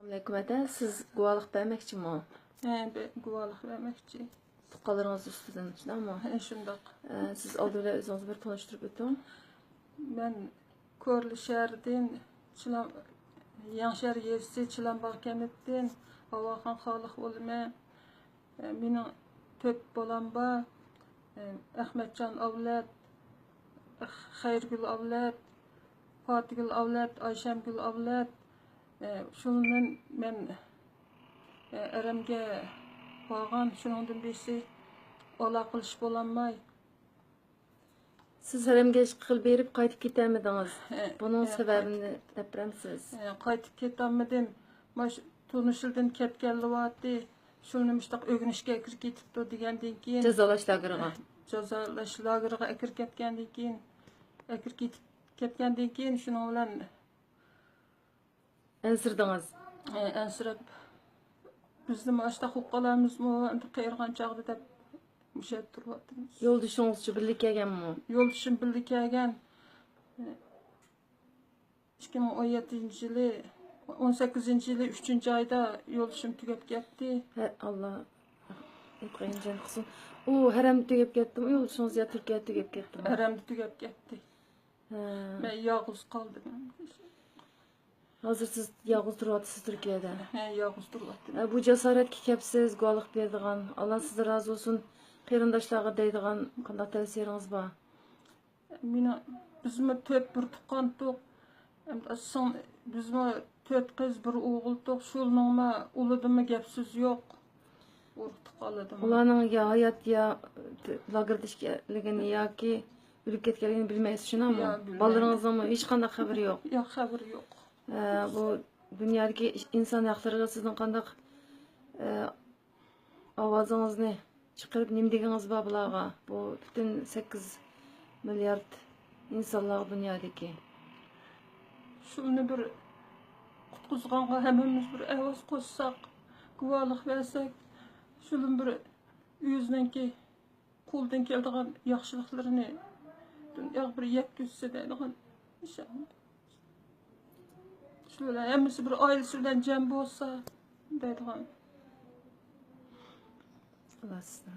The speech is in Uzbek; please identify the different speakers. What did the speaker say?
Speaker 1: Assalamualaikum ata, siz guvohlik bermoqchimi?
Speaker 2: Guvohlik vermekçi.
Speaker 1: Tuqqanlaringiz ustidan, shundaymi?
Speaker 2: Şundak.
Speaker 1: Siz oldinda o'zingizni bir tanishtirib o'ting.
Speaker 2: Ben Körlü şehirden, Yanşehir yerisi, Çılambağ kentden, Havahan Halık olma. Benim töp bolam var. Ahmetcan avlat, Hayrgül avlat, Fatihgül avlat, Ayşemgül avlat. Şundan ben erimge bağan, şundan birisi ola qilish bolamay.
Speaker 1: Siz haramga ish qilib berib qaytib ketamidingiz? Buning sababini deb biramsiz?
Speaker 2: Qaytib ketammidim. Maş tunuşildan ketganlyapti. Şunu müştaq ögünüşke kirib ketipdi degandan keyin
Speaker 1: Jazolash lageriga.
Speaker 2: Jazolash lageriga kirib ketgandan keyin ketgandan keyin shuning bilan
Speaker 1: Ansirdingiz.
Speaker 2: Ansirab bizni mashta huquqlarimizmi endi qayirgan chaqda deb mushat turyapmiz.
Speaker 1: Yo'ldoshingiz birga kelganmi?
Speaker 2: Yo'ldishim birga kelgan 2017-yili 18-yili 3-oyda yo'ldishim tugab ketdi.
Speaker 1: Allah qo'yinjan qilsin. U haram tugab ketdimi? Yo'ldishingiz ya Turkiya tugab ketdimi?
Speaker 2: Haramda tugab ketdi. Men yolg'iz qoldim.
Speaker 1: Hozir siz yolg'iz turyapsiz Turkiyada.
Speaker 2: Yolg'iz turyaptim.
Speaker 1: Bu jasoratga kelibsiz, guvohlik berdigan. Alloh sizdan rozi bo'lsin. Qarindoshlarga deydigan qanday tavsiyalaringiz bor?
Speaker 2: Bizmi 4 bir tuqqan to'q. Bizmi 4 qiz bir o'g'il to'q. Shulningmi ulidimi gap so'z yo'q. Urib qoladim.
Speaker 1: Ularning ya hayot ya lagerda ishligini yoki o'lib ketganligini bilmaysiz, shunami? Bolalaringizning hech qanday xabari yo'q.
Speaker 2: Yo'q, xabari yo'q.
Speaker 1: Bu dunyodagi inson haqlariga sizning qanday ovozingizni chiqarib nima deganingiz bor bularga? Bu butun 8 milliard insonlar dunyodagi.
Speaker 2: Shuni bir qutqizganga hammamiz bir ovoz qo'shsak, guvohlik bersak, shuni bir o'zininki qo'ldan keladigan yaxshiliklarini dunyoga bir yetkazsa deydigan inshaalloh. Şöyle hemisi bir ailesinden cem olsa deydigan.
Speaker 1: Allah sizdan